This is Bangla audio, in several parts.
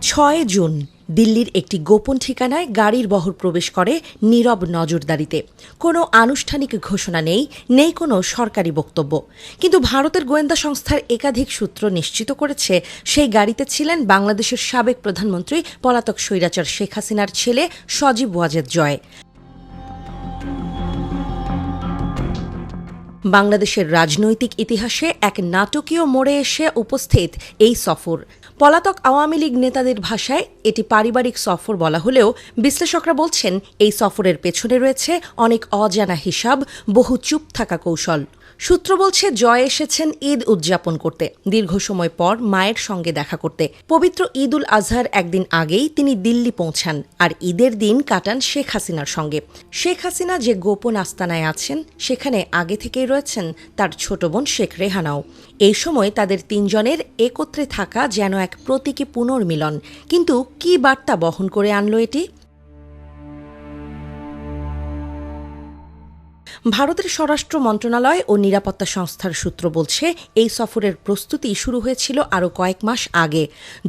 ৬ জুন দিল্লির একটি গোপন ঠিকানায় গাড়ির বহর প্রবেশ করে নীরব নজরদারিতে। কোনো আনুষ্ঠানিক ঘোষণা নেই কোনো সরকারি বক্তব্য। কিন্তু ভারতের গোয়েন্দা সংস্থার একাধিক সূত্র নিশ্চিত করেছে সেই গাড়িতে ছিলেন বাংলাদেশের সাবেক প্রধানমন্ত্রী পলাতক স্বৈরাচার শেখ হাসিনার ছেলে সজীব ওয়াজেদ জয়। বাংলাদেশের রাজনৈতিক ইতিহাসে এক নাটকীয় মোড়ে এসে উপস্থিত এই সফর। পলাতক আওয়ামী লীগ নেতাদের ভাষায় এটি পারিবারিক সফর বলা হলেও বিশ্লেষকরা বলছেন এই সফরের পেছনে রয়েছে অনেক অজানা হিসাব, বহু চুপ থাকা কৌশল। সূত্র বলছে জয় এসেছেন ঈদ উদযাপন করতে, দীর্ঘ সময় পর মায়ের সঙ্গে দেখা করতে। পবিত্র ঈদ উল আজহার একদিন আগেই তিনি দিল্লি পৌঁছান আর ঈদের দিন কাটান শেখ হাসিনার সঙ্গে। শেখ হাসিনা যে গোপন আস্তানায় আছেন সেখানে আগে থেকেই রয়েছেন তার ছোট বোন শেখ রেহানাও। এই সময় তাদের তিনজনের একত্রে থাকা যেন এক প্রতীকী পুনর্মিলন। কিন্তু কী বার্তা বহন করে আনলো এটি? ভারতের স্বরাষ্ট্র মন্ত্রণালয় ও নিরাপত্তা সংস্থার সূত্র বলছে এই সফরের প্রস্তুতি শুরু হয়েছিল আরও কয়েক মাস আগে।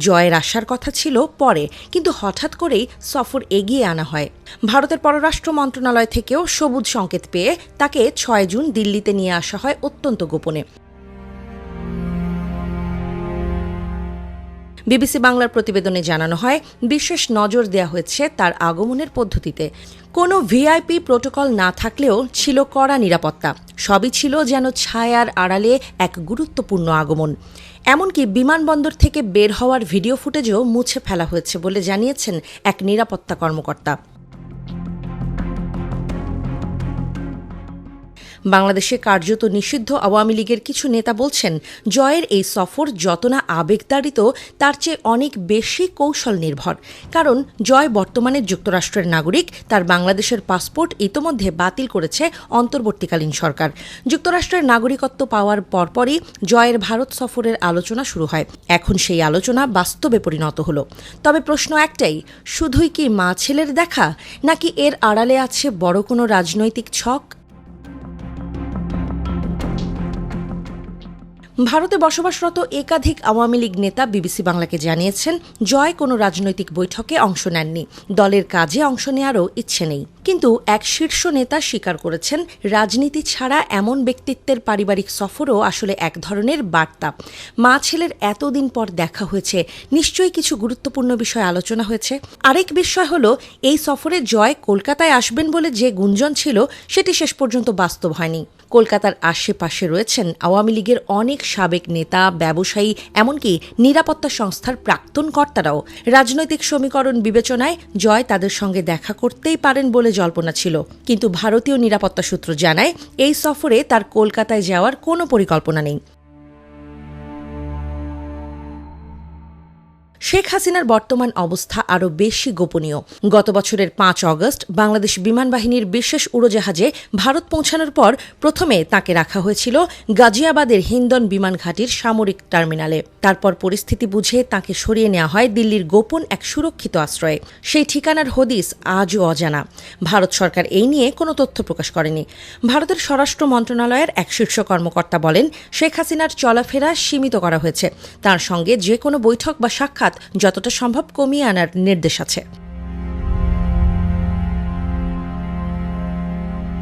জয়ের আসার কথা ছিল পরে, কিন্তু হঠাৎ করেই সফর এগিয়ে আনা হয়। ভারতের পররাষ্ট্র মন্ত্রণালয় থেকেও সবুজ সংকেত পেয়ে তাকে ৬ জুন দিল্লিতে নিয়ে আসা হয় অত্যন্ত গোপনে। বিবিসি বাংলার প্রতিবেদনে জানানো হয়, বিশেষ নজর দেওয়া হয়েছে তার আগমনের পদ্ধতিতে। কোনো ভিআইপি প্রোটোকল না থাকলেও ছিল কড়া নিরাপত্তা। সবই ছিল যেন ছায়ার আড়ালে এক গুরুত্বপূর্ণ আগমন। এমনকি বিমানবন্দর থেকে বের হওয়ার ভিডিও ফুটেজও মুছে ফেলা হয়েছে বলে জানিয়েছেন এক নিরাপত্তা কর্মকর্তা। বাংলাদেশে কার্যত নিষিদ্ধ আওয়ামী লীগের কিছু নেতা বলছেন, জয়ের এই সফর যত না আবেগতাড়িত তার চেয়ে অনেক বেশি কৌশল নির্ভর। কারণ জয় বর্তমানে যুক্তরাষ্ট্রের নাগরিক, তার বাংলাদেশের পাসপোর্ট ইতোমধ্যে বাতিল করেছে অন্তর্বর্তীকালীন সরকার। যুক্তরাষ্ট্রের নাগরিকত্ব পাওয়ার পরপরই জয়ের ভারত সফরের আলোচনা শুরু হয়। এখন সেই আলোচনা বাস্তবে পরিণত হলো। তবে প্রশ্ন একটাই, শুধুই কি মা ছেলের দেখা, নাকি এর আড়ালে আছে বড় কোনো রাজনৈতিক ছক? ভারতে বসবাসরত একাধিক আওয়ামী লীগ নেতা বিবিসি বাংলাকে জানিয়েছেন, জয় কোনো রাজনৈতিক বৈঠকে অংশ নেননি, দলের কাজে অংশ নেওয়ারও ইচ্ছে নেই। কিন্তু এক শীর্ষ নেতা স্বীকার করেছেন, রাজনীতি ছাড়া এমন ব্যক্তিত্বের পারিবারিক সফরও আসলে এক ধরনের বার্তা। মা ছেলের এতদিন পর দেখা হয়েছে, নিশ্চয়ই কিছু গুরুত্বপূর্ণ বিষয় আলোচনা হয়েছে। আরেক বিষয় হলো, এই সফরে জয় কলকাতায় আসবেন বলে যে গুঞ্জন ছিল সেটি শেষ পর্যন্ত বাস্তব হয়নি। কলকাতার আশেপাশে রয়েছেন আওয়ামী লীগের অনেক সাবেক নেতা, ব্যবসায়ী, এমনকি নিরাপত্তা সংস্থার প্রাক্তন কর্তারাও। রাজনৈতিক সমীকরণ বিবেচনায় জয় তাদের সঙ্গে দেখা করতেই পারেন বলে জল্পনা ছিল। কিন্তু ভারতীয় নিরাপত্তা সূত্র জানায়, এই সফরে তার কলকাতায় যাওয়ার কোনো পরিকল্পনা নেই। শেখ হাসিনার বর্তমান অবস্থা আরও বেশি গোপনীয়। গত বছরের ৫ অগস্ট বাংলাদেশ বিমান বাহিনীর বিশেষ উড়োজাহাজে ভারত পৌঁছানোর পর প্রথমে তাকে রাখা হয়েছিল গাজিয়াবাদের হিন্দন বিমান ঘাঁটির সামরিক টার্মিনালে। তারপর পরিস্থিতি বুঝে তাকে সরিয়ে নেওয়া হয় দিল্লির গোপন এক সুরক্ষিত আশ্রয়ে। সেই ঠিকানার হদিস আজও অজানা। ভারত সরকার এই নিয়ে কোনো তথ্য প্রকাশ করেনি। ভারতের স্বরাষ্ট্র মন্ত্রণালয়ের এক শীর্ষ কর্মকর্তা বলেন, শেখ হাসিনার চলাফেরা সীমিত করা হয়েছে। তার সঙ্গে যে কোনো বৈঠক বা সাক্ষাৎ যতটা সম্ভব কমিয়ে আনার নির্দেশ আছে।